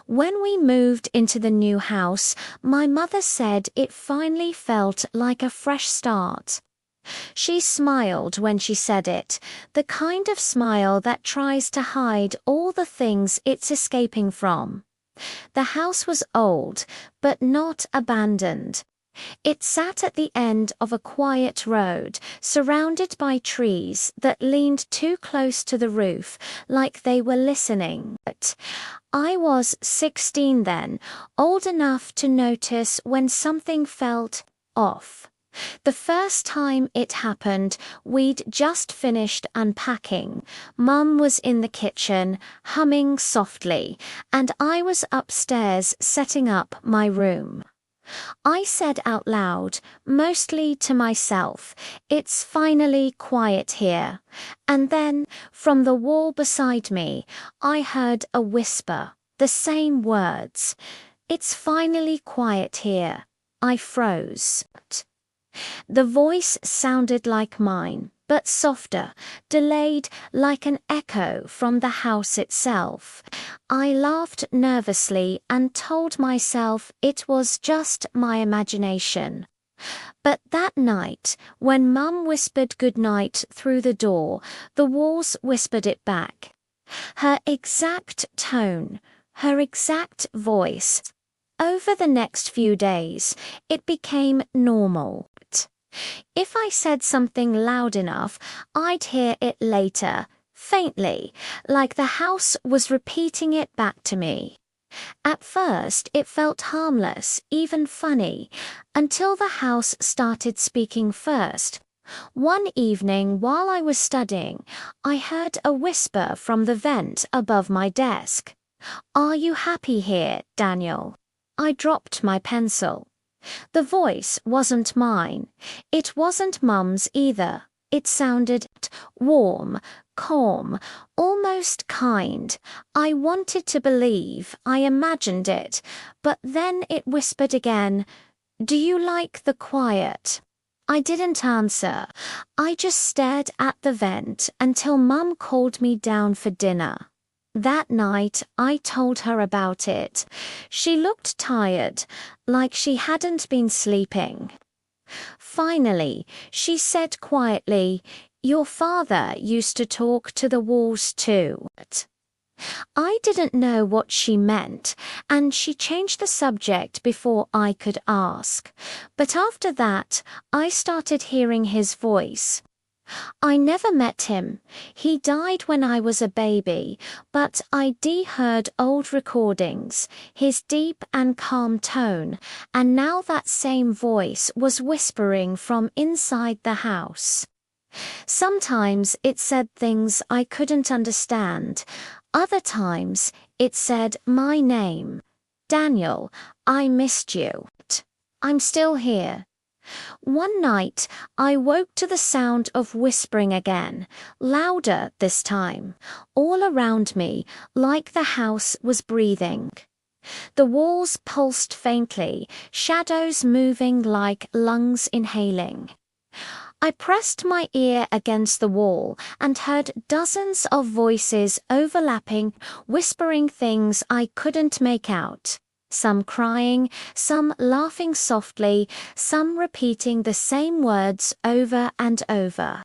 When we moved into the new house, my mother said it finally felt like a fresh start. She smiled when she said it, the kind of smile that tries to hide all the things it's escaping from. The house was old, but not abandoned. It sat at the end of a quiet road, surrounded by trees that leaned too close to the roof, like they were listening. I was 16 then, old enough to notice when something felt off. The first time it happened, we'd just finished unpacking. Mum was in the kitchen, humming softly, and I was upstairs setting up my room. I said out loud, mostly to myself, "It's finally quiet here." And then, from the wall beside me, I heard a whisper, the same words. "It's finally quiet here." I froze. The voice sounded like mine, but softer, delayed, like an echo from the house itself. I laughed nervously and told myself it was just my imagination. But that night, when Mum whispered goodnight through the door, the walls whispered it back. Her exact tone, her exact voice. Over the next few days, it became normal. If I said something loud enough, I'd hear it later, faintly, like the house was repeating it back to me. At first, it felt harmless, even funny, until the house started speaking first. One evening while I was studying, I heard a whisper from the vent above my desk. "Are you happy here, Daniel?" I dropped my pencil. The voice wasn't mine. It wasn't Mum's either. It sounded warm, calm, almost kind. I wanted to believe, I imagined it, but then it whispered again, "Do you like the quiet?" I didn't answer. I just stared at the vent until Mum called me down for dinner. That night, I told her about it. She looked tired, like she hadn't been sleeping. Finally, she said quietly, "Your father used to talk to the walls too." I didn't know what she meant, and she changed the subject before I could ask. But after that, I started hearing his voice. I never met him. He died when I was a baby, but I heard old recordings, his deep and calm tone, and now that same voice was whispering from inside the house. Sometimes it said things I couldn't understand. Other times it said my name. "Daniel, I missed you. I'm still here." One night, I woke to the sound of whispering again, louder this time, all around me, like the house was breathing. The walls pulsed faintly, shadows moving like lungs inhaling. I pressed my ear against the wall and heard dozens of voices overlapping, whispering things I couldn't make out. Some crying, some laughing softly, some repeating the same words over and over.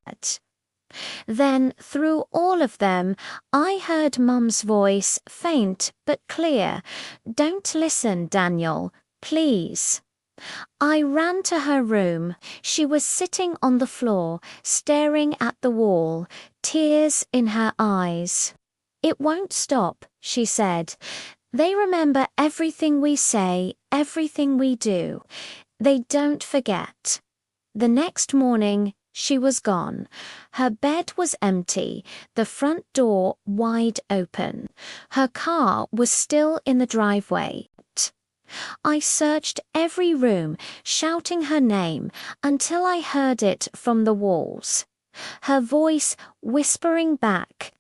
Then, through all of them, I heard Mum's voice, faint but clear. "Don't listen, Daniel, please." I ran to her room. She was sitting on the floor, staring at the wall, tears in her eyes. "It won't stop," she said. "They remember everything we say, everything we do. They don't forget." The next morning, she was gone. Her bed was empty, the front door wide open. Her car was still in the driveway. I searched every room, shouting her name, until I heard it from the walls. Her voice whispering back,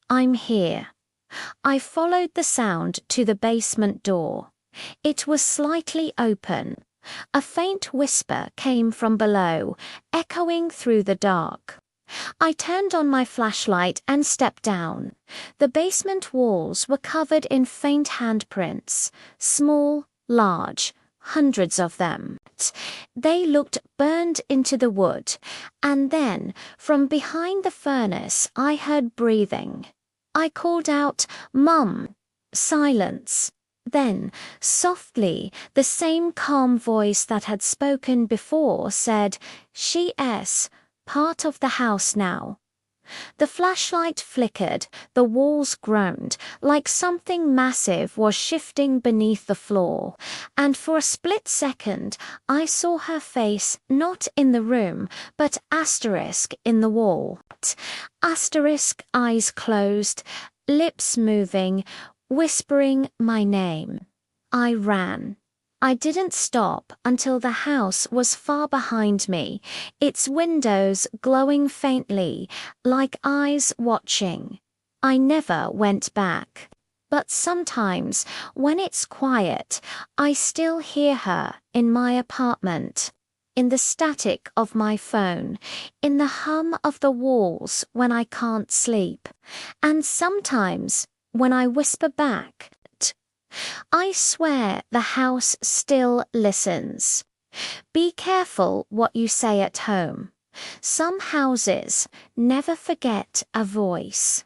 "I'm here." I followed the sound to the basement door. It was slightly open. A faint whisper came from below, echoing through the dark. I turned on my flashlight and stepped down. The basement walls were covered in faint handprints, small, large, hundreds of them. They looked burned into the wood, and then, from behind the furnace, I heard breathing. I called out, "Mum!" Silence. Then, softly, the same calm voice that had spoken before said, "She's part of the house now." The flashlight flickered, the walls groaned, like something massive was shifting beneath the floor, and for a split second I saw her face not in the room, but asterisk in the wall. Asterisk eyes closed, lips moving, whispering my name. I ran. I didn't stop until the house was far behind me, its windows glowing faintly, like eyes watching. I never went back. But sometimes, when it's quiet, I still hear her in my apartment, in the static of my phone, in the hum of the walls when I can't sleep, and sometimes when I whisper back, I swear the house still listens. Be careful what you say at home. Some houses never forget a voice.